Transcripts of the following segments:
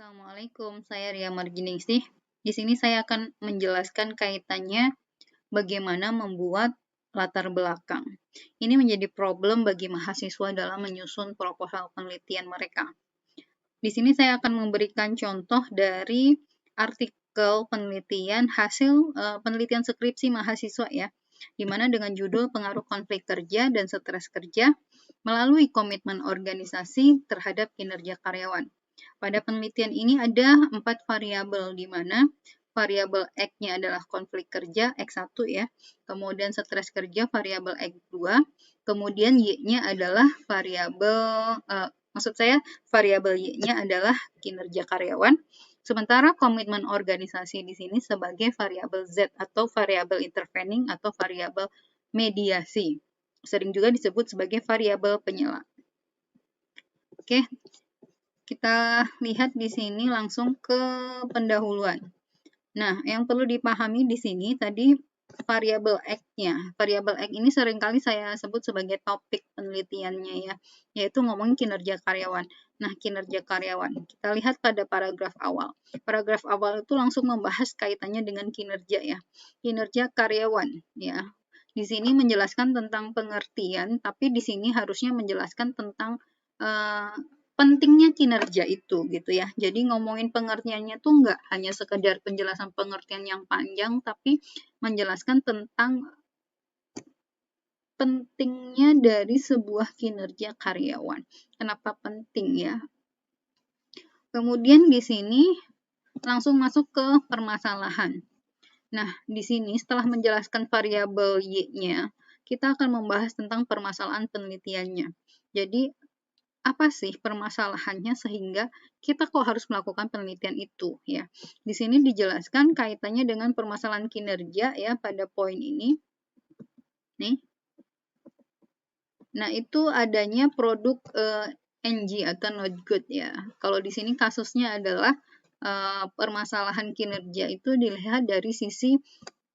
Assalamualaikum, saya Ria Marginingsih. Di sini saya akan menjelaskan kaitannya bagaimana membuat latar belakang. Ini menjadi problem bagi mahasiswa dalam menyusun proposal penelitian mereka. Di sini saya akan memberikan contoh dari artikel penelitian hasil penelitian skripsi mahasiswa ya, di mana dengan judul pengaruh konflik kerja dan stres kerja melalui komitmen organisasi terhadap kinerja karyawan. Pada penelitian ini ada 4 variabel, di mana variabel X-nya adalah konflik kerja, X1 ya, kemudian stres kerja, variabel X2, kemudian Y-nya adalah variabel Y-nya adalah kinerja karyawan, sementara komitmen organisasi di sini sebagai variabel Z atau variabel intervening atau variabel mediasi. Sering juga disebut sebagai variabel penyela. Oke, kita lihat di sini langsung ke pendahuluan. Nah, yang perlu dipahami di sini tadi variabel X-nya. Variabel X ini seringkali saya sebut sebagai topik penelitiannya ya, yaitu ngomongin kinerja karyawan. Nah, kinerja karyawan. Kita lihat pada paragraf awal. Paragraf awal itu langsung membahas kaitannya dengan kinerja ya. Kinerja karyawan ya. Di sini menjelaskan tentang pengertian, tapi di sini harusnya menjelaskan tentang pentingnya kinerja itu gitu ya. Jadi ngomongin pengertiannya tuh nggak hanya sekedar penjelasan pengertian yang panjang, tapi menjelaskan tentang pentingnya dari sebuah kinerja karyawan. Kenapa penting ya? Kemudian di sini langsung masuk ke permasalahan. Nah, di sini setelah menjelaskan variabel Y-nya, kita akan membahas tentang permasalahan penelitiannya. Jadi apa sih permasalahannya sehingga kita kok harus melakukan penelitian itu ya. Di sini dijelaskan kaitannya dengan permasalahan kinerja ya pada poin ini. Nih. Nah, itu adanya produk NG atau not good ya. Kalau di sini kasusnya adalah permasalahan kinerja itu dilihat dari sisi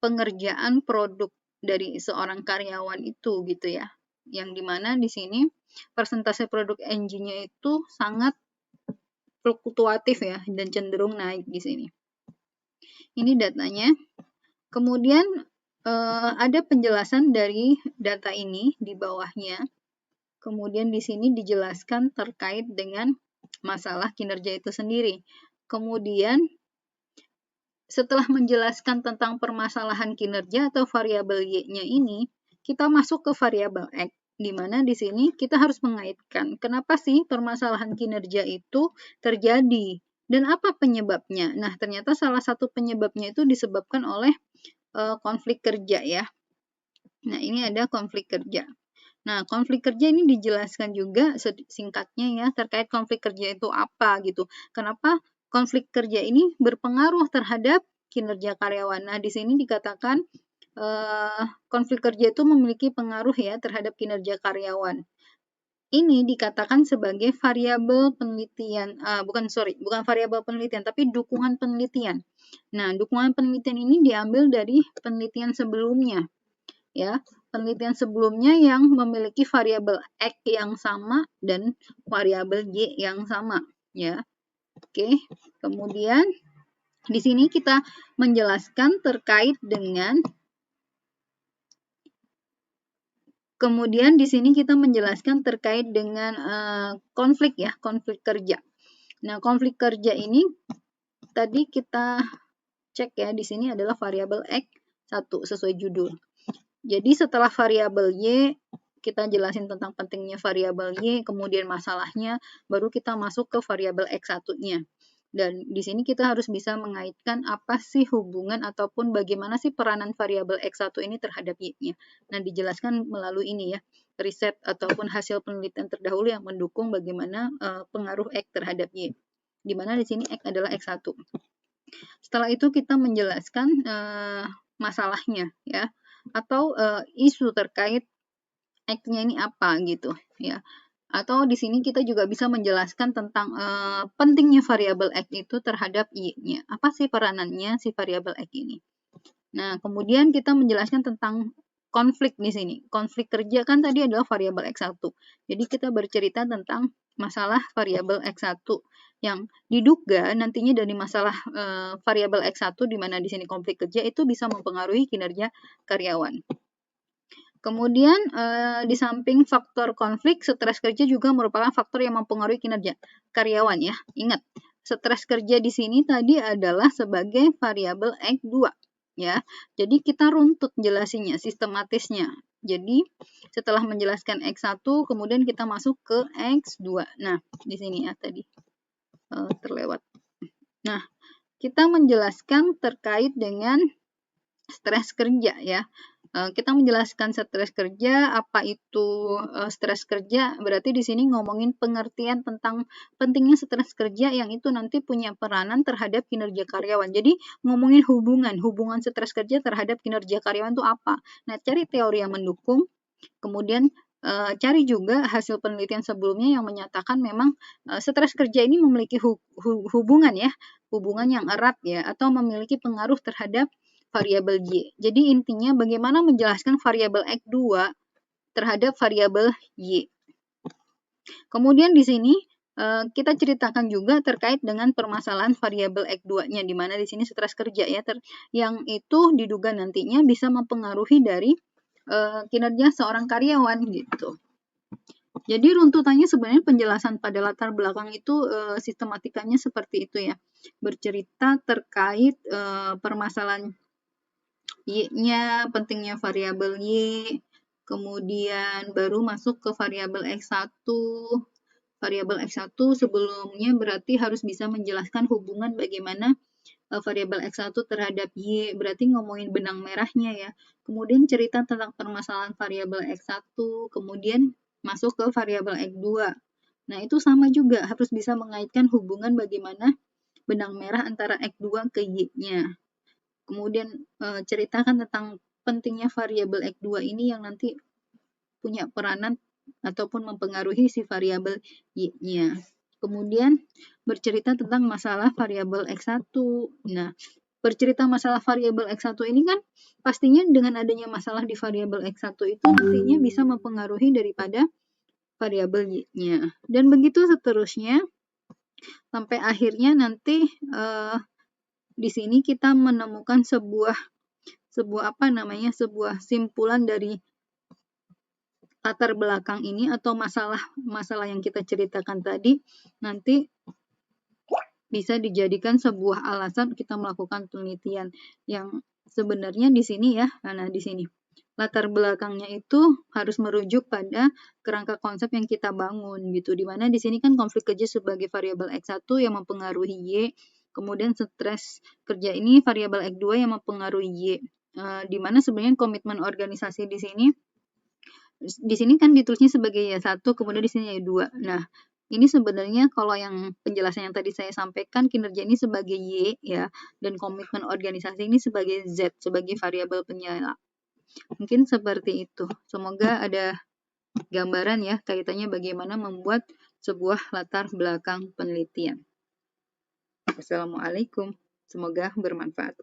pengerjaan produk dari seorang karyawan itu gitu ya. Yang dimana di sini persentase produk NG-nya itu sangat fluktuatif ya dan cenderung naik di sini. Ini datanya. Kemudian ada penjelasan dari data ini di bawahnya. Kemudian di sini dijelaskan terkait dengan masalah kinerja itu sendiri. Kemudian setelah menjelaskan tentang permasalahan kinerja atau variabel Y-nya ini, kita masuk ke variabel X, di mana di sini kita harus mengaitkan kenapa sih permasalahan kinerja itu terjadi dan apa penyebabnya. Nah, ternyata salah satu penyebabnya itu disebabkan oleh konflik kerja ya. Nah, ini ada konflik kerja. Nah, konflik kerja ini dijelaskan juga singkatnya ya, terkait konflik kerja itu apa gitu. Kenapa konflik kerja ini berpengaruh terhadap kinerja karyawan. Nah, di sini dikatakan konflik kerja itu memiliki pengaruh ya terhadap kinerja karyawan. Ini dikatakan sebagai variabel penelitian, bukan variabel penelitian, tapi dukungan penelitian. Nah, dukungan penelitian ini diambil dari penelitian sebelumnya. Ya, penelitian sebelumnya yang memiliki variabel X yang sama dan variabel Y yang sama ya. Oke, kemudian di sini kita menjelaskan terkait dengan konflik ya, konflik kerja. Nah, konflik kerja ini tadi kita cek ya, di sini adalah variabel X1 sesuai judul. Jadi setelah variabel Y, kita jelasin tentang pentingnya variabel Y, kemudian masalahnya, baru kita masuk ke variabel X1-nya. Dan di sini kita harus bisa mengaitkan apa sih hubungan ataupun bagaimana sih peranan variabel X1 ini terhadap Y-nya. Nah, dijelaskan melalui ini ya, riset ataupun hasil penelitian terdahulu yang mendukung bagaimana pengaruh X terhadap Y. Di mana di sini X adalah X1. Setelah itu kita menjelaskan masalahnya ya, atau isu terkait X-nya ini apa gitu ya. Atau di sini kita juga bisa menjelaskan tentang pentingnya variabel X itu terhadap Y-nya. Apa sih peranannya si variabel X ini? Nah, kemudian kita menjelaskan tentang konflik di sini. Konflik kerja kan tadi adalah variabel X1. Jadi kita bercerita tentang masalah variabel X1. yang diduga nantinya dari masalah variabel X1 di mana di sini konflik kerja itu bisa mempengaruhi kinerja karyawan. Kemudian di samping faktor konflik, stres kerja juga merupakan faktor yang mempengaruhi kinerja karyawan ya. Ingat, stres kerja di sini tadi adalah sebagai variabel X2 ya. Jadi kita runtut jelasinnya, sistematisnya. Jadi setelah menjelaskan X1 kemudian kita masuk ke X2. Nah, di sini ya tadi terlewat. Nah, kita menjelaskan terkait dengan stres kerja ya. Kita menjelaskan stres kerja, apa itu stres kerja, berarti di sini ngomongin pengertian tentang pentingnya stres kerja yang itu nanti punya peranan terhadap kinerja karyawan. Jadi ngomongin hubungan stres kerja terhadap kinerja karyawan itu apa. Nah, cari teori yang mendukung, kemudian cari juga hasil penelitian sebelumnya yang menyatakan memang stres kerja ini memiliki hubungan yang erat ya, atau memiliki pengaruh terhadap variabel Y. Jadi intinya bagaimana menjelaskan variabel X2 terhadap variabel Y. Kemudian di sini kita ceritakan juga terkait dengan permasalahan variabel X2-nya, di mana di sini stres kerja ya, yang itu diduga nantinya bisa mempengaruhi dari kinerja seorang karyawan gitu. Jadi runtutannya sebenarnya penjelasan pada latar belakang itu sistematikanya seperti itu ya. Bercerita terkait permasalahan Y-nya, pentingnya variabel Y, kemudian baru masuk ke variabel X1. Variabel X1 sebelumnya berarti harus bisa menjelaskan hubungan bagaimana variabel X1 terhadap Y, berarti ngomongin benang merahnya ya. Kemudian cerita tentang permasalahan variabel X1, kemudian masuk ke variabel X2. Nah, itu sama juga, harus bisa mengaitkan hubungan bagaimana benang merah antara X2 ke Y-nya. Kemudian ceritakan tentang pentingnya variabel X2 ini yang nanti punya peranan ataupun mempengaruhi si variabel Y-nya. Kemudian bercerita tentang masalah variabel X1. Nah, bercerita masalah variabel X1 ini kan pastinya dengan adanya masalah di variabel X1 itu nantinya bisa mempengaruhi daripada variabel Y-nya. Dan begitu seterusnya sampai akhirnya nanti di sini kita menemukan sebuah simpulan dari latar belakang ini atau masalah yang kita ceritakan tadi nanti bisa dijadikan sebuah alasan kita melakukan penelitian yang sebenarnya di sini ya. Nah, di sini latar belakangnya itu harus merujuk pada kerangka konsep yang kita bangun gitu. Dimana di sini kan konflik kerja sebagai variabel X1 yang mempengaruhi Y, kemudian stres kerja ini variabel X2 yang mempengaruhi Y. Dimana sebenarnya komitmen organisasi di sini kan ditulisnya sebagai Y1, kemudian di sini Y2. Nah, ini sebenarnya kalau yang penjelasan yang tadi saya sampaikan, kinerja ini sebagai Y ya, dan komitmen organisasi ini sebagai Z, sebagai variabel penyela. Mungkin seperti itu. Semoga ada gambaran ya kaitannya bagaimana membuat sebuah latar belakang penelitian. Wassalamualaikum. Semoga bermanfaat.